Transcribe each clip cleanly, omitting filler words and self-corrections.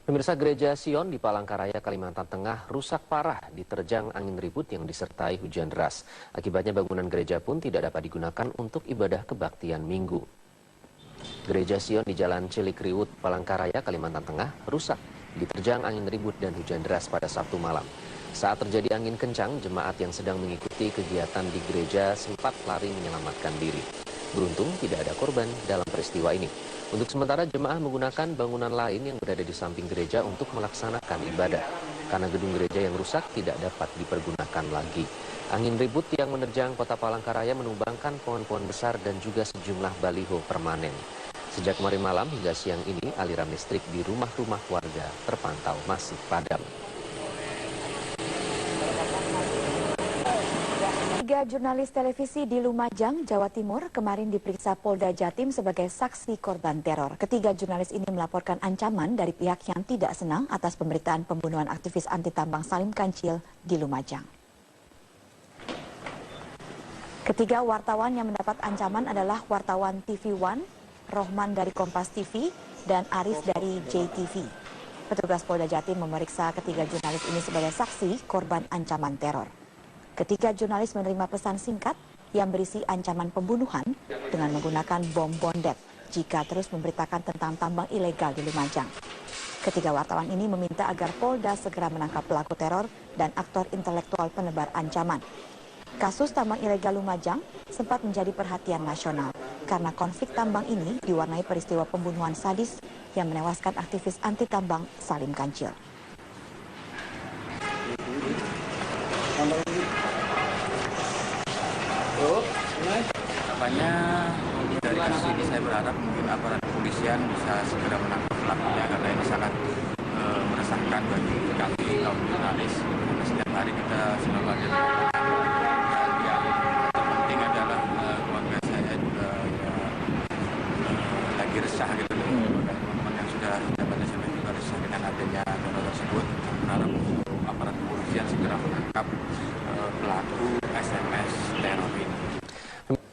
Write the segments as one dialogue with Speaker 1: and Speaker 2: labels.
Speaker 1: Pemirsa, Gereja Sion di Palangkaraya, Kalimantan Tengah rusak parah diterjang angin ribut yang disertai hujan deras. Akibatnya bangunan gereja pun tidak dapat digunakan untuk ibadah kebaktian Minggu. Gereja Sion di Jalan Cilikriwut, Palangkaraya, Kalimantan Tengah rusak diterjang angin ribut dan hujan deras pada Sabtu malam. Saat terjadi angin kencang, jemaat yang sedang mengikuti kegiatan di gereja sempat lari menyelamatkan diri. Beruntung tidak ada korban dalam peristiwa ini. Untuk sementara jemaah menggunakan bangunan lain yang berada di samping gereja untuk melaksanakan ibadah. Karena gedung gereja yang rusak tidak dapat dipergunakan lagi. Angin ribut yang menerjang kota Palangkaraya menumbangkan pohon-pohon besar dan juga sejumlah baliho permanen. Sejak kemarin malam hingga siang ini aliran listrik di rumah-rumah warga terpantau masih padam.
Speaker 2: 3 jurnalis televisi di Lumajang, Jawa Timur kemarin diperiksa Polda Jatim sebagai saksi korban teror. Ketiga jurnalis ini melaporkan ancaman dari pihak yang tidak senang atas pemberitaan pembunuhan aktivis anti tambang Salim Kancil di Lumajang. Ketiga wartawan yang mendapat ancaman adalah wartawan TV One, Rohman dari Kompas TV, dan Arif dari JTV. Petugas Polda Jatim memeriksa ketiga jurnalis ini sebagai saksi korban ancaman teror. Ketiga jurnalis menerima pesan singkat yang berisi ancaman pembunuhan dengan menggunakan bom bondet jika terus memberitakan tentang tambang ilegal di Lumajang. Ketiga wartawan ini meminta agar Polda segera menangkap pelaku teror dan aktor intelektual penebar ancaman. Kasus tambang ilegal Lumajang sempat menjadi perhatian nasional karena konflik tambang ini diwarnai peristiwa pembunuhan sadis yang menewaskan aktivis anti tambang Salim Kancil.
Speaker 3: Harapannya dari kasus ini saya berharap mungkin aparat kepolisian bisa segera menangkap pelakunya karena ini sangat meresahkan bagi kami kaum jurnalis. Setiap hari kita selalu ada dan yang terpenting adalah keluarga saya juga lagi resah gitu teman-teman yang sudah jabatannya sampai juga resah dengan adanya teror tersebut. Berharap aparat kepolisian segera menangkap pelaku SMS teror ini.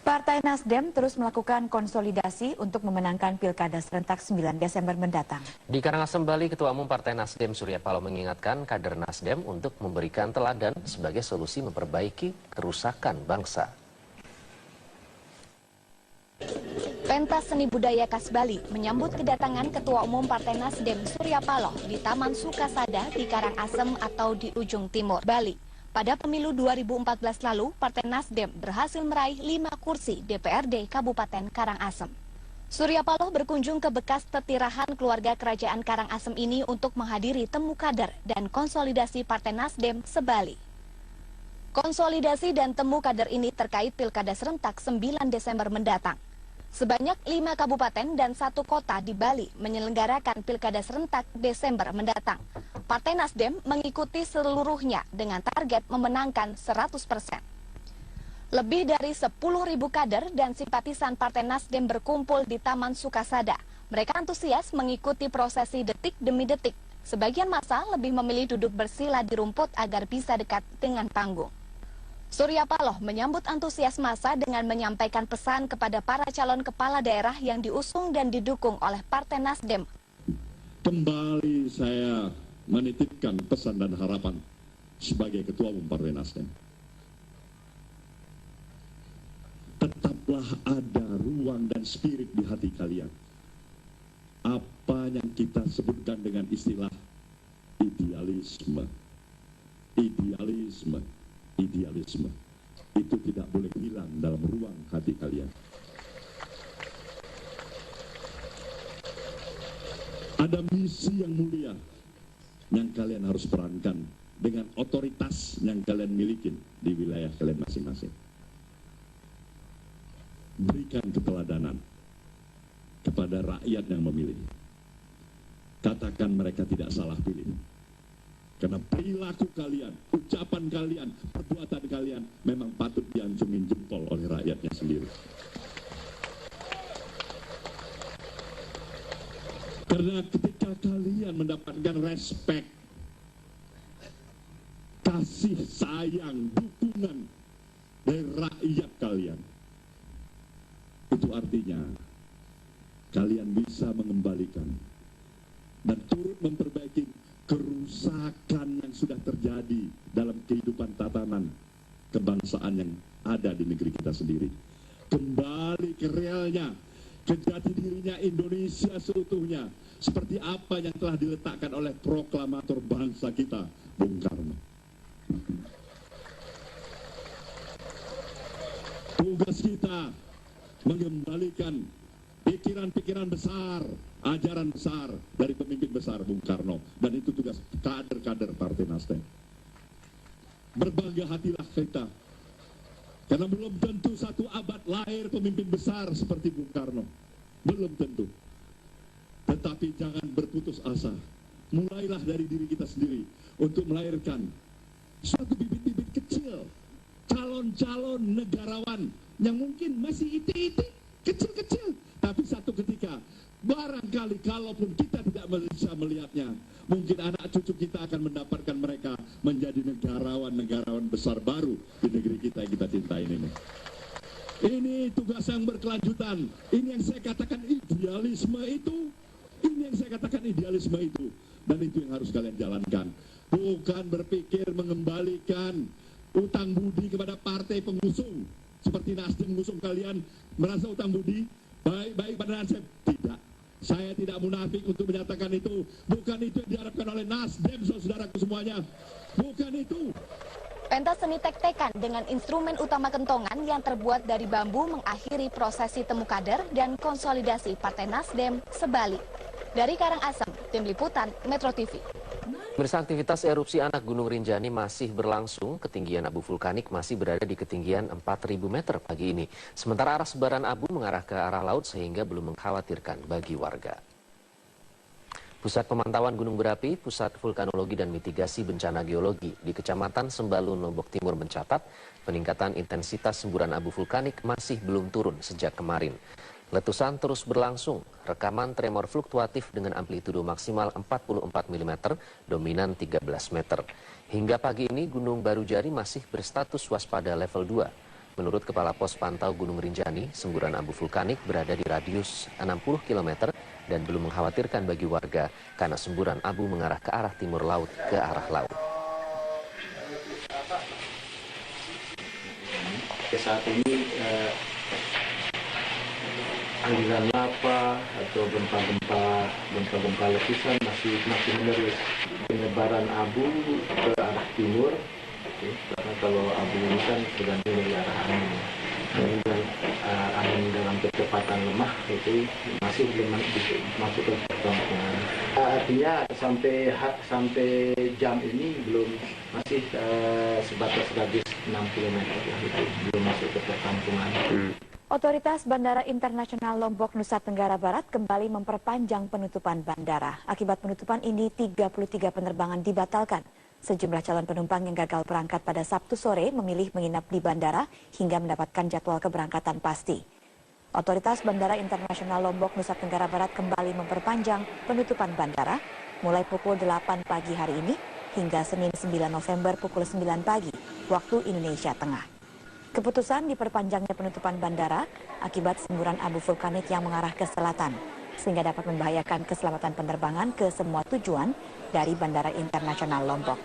Speaker 2: Partai Nasdem terus melakukan konsolidasi untuk memenangkan Pilkada serentak 9 Desember mendatang.
Speaker 1: Di Karangasem, Bali, Ketua Umum Partai Nasdem Surya Paloh mengingatkan kader Nasdem untuk memberikan teladan sebagai solusi memperbaiki kerusakan bangsa.
Speaker 4: Pentas Seni Budaya Khas Bali menyambut kedatangan Ketua Umum Partai Nasdem Surya Paloh di Taman Sukasada di Karangasem atau di ujung timur Bali. Pada pemilu 2014 lalu, Partai Nasdem berhasil meraih 5 kursi DPRD Kabupaten Karangasem. Surya Paloh berkunjung ke bekas tetirahan keluarga kerajaan Karangasem ini untuk menghadiri temu kader dan konsolidasi Partai Nasdem se-Bali. Konsolidasi dan temu kader ini terkait Pilkada serentak 9 Desember mendatang. Sebanyak 5 kabupaten dan 1 kota di Bali menyelenggarakan Pilkada serentak Desember mendatang. Partai Nasdem mengikuti seluruhnya dengan target memenangkan 100%. Lebih dari 10.000 kader dan simpatisan Partai Nasdem berkumpul di Taman Sukasada. Mereka antusias mengikuti prosesi detik demi detik. Sebagian massa lebih memilih duduk bersila di rumput agar bisa dekat dengan panggung. Surya Paloh menyambut antusias massa dengan menyampaikan pesan kepada para calon kepala daerah yang diusung dan didukung oleh Partai Nasdem.
Speaker 5: Kembali saya menitipkan pesan dan harapan sebagai Ketua Umum Partai Nasdem. Tetaplah ada ruang dan spirit di hati kalian. Apa yang kita sebutkan dengan istilah idealisme. Idealisme itu tidak boleh hilang dalam ruang hati kalian. Ada misi yang mulia yang kalian harus perankan dengan otoritas yang kalian miliki di wilayah kalian masing-masing. Berikan keteladanan kepada rakyat yang memilih. Katakan mereka tidak salah pilih. Karena perilaku kalian, ucapan kalian, perbuatan kalian memang patut diancungin jempol oleh rakyatnya sendiri. Karena ketika kalian mendapatkan respek, kasih sayang, dukungan dari rakyat kalian, itu artinya kalian bisa mengembalikan dan turut memperbaiki kerusakan yang sudah terjadi dalam kehidupan tatanan kebangsaan yang ada di negeri kita sendiri. Kembali ke realnya, ke jati dirinya Indonesia seutuhnya, seperti apa yang telah diletakkan oleh proklamator bangsa kita, Bung Karno. Tugas kita mengembalikan pikiran-pikiran besar, ajaran besar dari pemimpin besar Bung Karno, dan itu tugas kader-kader Partai Nasdem. Berbangga hatilah kita, karena belum tentu satu abad lahir pemimpin besar seperti Bung Karno, belum tentu. Tetapi jangan berputus asa, mulailah dari diri kita sendiri untuk melahirkan suatu bibit-bibit kecil, calon-calon negarawan yang mungkin masih itik-itik, kecil-kecil, tapi satu ketika barangkali kalaupun kita tidak bisa melihatnya, mungkin anak cucu kita akan mendapatkan mereka menjadi negarawan-negarawan besar baru di negeri kita yang kita cintai ini. Ini tugas yang berkelanjutan. Ini yang saya katakan idealisme itu. Ini yang saya katakan idealisme itu. Dan itu yang harus kalian jalankan. Bukan berpikir mengembalikan utang budi kepada partai pengusung. Seperti Nasdem mengusung kalian merasa utang budi baik-baik pada Nasdem. Tidak. Saya tidak munafik untuk menyatakan itu. Bukan itu yang diharapkan oleh Nasdem, saudaraku semuanya. Bukan itu.
Speaker 4: Pentas seni tek-tekan dengan instrumen utama kentongan yang terbuat dari bambu mengakhiri prosesi temu kader dan konsolidasi Partai Nasdem sebalik. Dari Karangasem, Tim Liputan Metro TV.
Speaker 1: Pemirsa, aktivitas erupsi anak Gunung Rinjani masih berlangsung. Ketinggian abu vulkanik masih berada di ketinggian 4.000 meter pagi ini. Sementara arah sebaran abu mengarah ke arah laut sehingga belum mengkhawatirkan bagi warga. Pusat Pemantauan Gunung Berapi, Pusat Vulkanologi dan Mitigasi Bencana Geologi di Kecamatan Sembalun, Lombok Timur mencatat peningkatan intensitas semburan abu vulkanik masih belum turun sejak kemarin. Letusan terus berlangsung, rekaman tremor fluktuatif dengan amplitudo maksimal 44 mm, dominan 13 meter. Hingga pagi ini Gunung Barujari masih berstatus waspada level 2. Menurut Kepala Pos Pantau Gunung Rinjani, semburan abu vulkanik berada di radius 60 km dan belum mengkhawatirkan bagi warga karena semburan abu mengarah ke arah timur laut ke arah laut.
Speaker 6: Saat ini aliran lava atau gempa letusan masih menerus. Penyebaran abu ke arah timur, karena kalau abu ini kan tergantung dari arah angin. Angin dalam kecepatan lemah itu masih belum masuk ke perkampungan. Artinya sampai jam ini masih sebatas radius 6 km itu belum masuk ke perkampungan.
Speaker 2: Otoritas Bandara Internasional Lombok, Nusa Tenggara Barat kembali memperpanjang penutupan bandara. Akibat penutupan ini, 33 penerbangan dibatalkan. Sejumlah calon penumpang yang gagal berangkat pada Sabtu sore memilih menginap di bandara hingga mendapatkan jadwal keberangkatan pasti. Otoritas Bandara Internasional Lombok, Nusa Tenggara Barat kembali memperpanjang penutupan bandara mulai pukul 8 pagi hari ini hingga Senin 9 November pukul 9 pagi waktu Indonesia Tengah. Keputusan diperpanjangnya penutupan bandara akibat semburan abu vulkanik yang mengarah ke selatan, sehingga dapat membahayakan keselamatan penerbangan ke semua tujuan dari Bandara Internasional Lombok.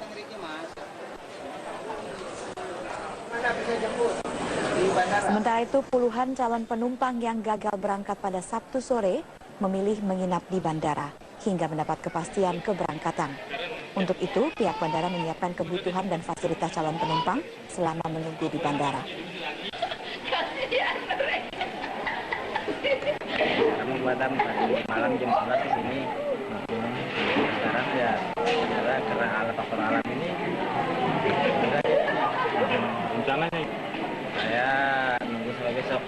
Speaker 2: Sementara itu, puluhan calon penumpang yang gagal berangkat pada Sabtu sore memilih menginap di bandara hingga mendapat kepastian keberangkatan. Untuk itu, pihak bandara menyiapkan kebutuhan dan fasilitas calon penumpang selama menunggu di bandara.
Speaker 7: Kami buatan malam jam 11 di sini. Sekarang ya karena faktor alam ini rencananya saya nunggu sampai besok.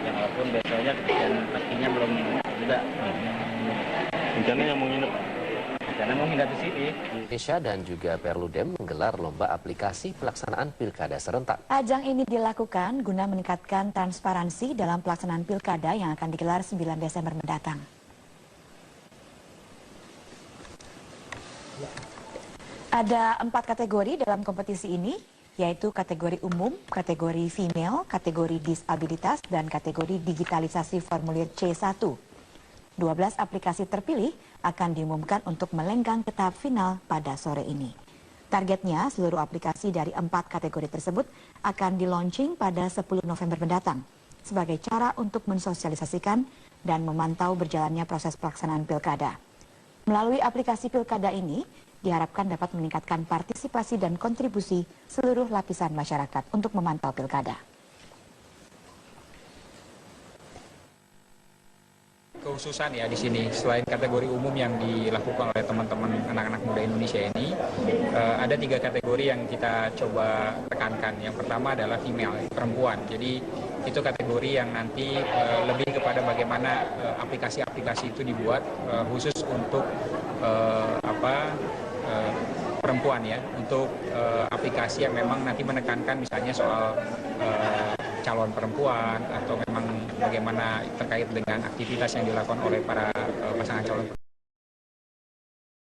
Speaker 7: Yang walaupun besoknya dan pastinya belum ada. Rencananya mau nginep. Karena mau hinggap di sini.
Speaker 1: Indonesia dan juga Perludem menggelar lomba aplikasi pelaksanaan pilkada serentak.
Speaker 2: Ajang ini dilakukan guna meningkatkan transparansi dalam pelaksanaan pilkada yang akan digelar 9 Desember mendatang. Ada 4 kategori dalam kompetisi ini, yaitu kategori umum, kategori female, kategori disabilitas, dan kategori digitalisasi formulir C1. 12 aplikasi terpilih akan diumumkan untuk melenggang ke tahap final pada sore ini. Targetnya, seluruh aplikasi dari 4 kategori tersebut akan di-launching pada 10 November mendatang sebagai cara untuk mensosialisasikan dan memantau berjalannya proses pelaksanaan pilkada. Melalui aplikasi pilkada ini, diharapkan dapat meningkatkan partisipasi dan kontribusi seluruh lapisan masyarakat untuk memantau pilkada.
Speaker 8: Khususan ya di sini, selain kategori umum yang dilakukan oleh teman-teman anak-anak muda Indonesia ini, ada 3 kategori yang kita coba tekankan. Yang pertama adalah female, perempuan. Jadi itu kategori yang nanti lebih kepada bagaimana aplikasi-aplikasi itu dibuat khusus untuk perempuan ya, untuk aplikasi yang memang nanti menekankan misalnya soal calon perempuan atau memang bagaimana terkait dengan aktivitas yang dilakukan oleh para pasangan calon perempuan.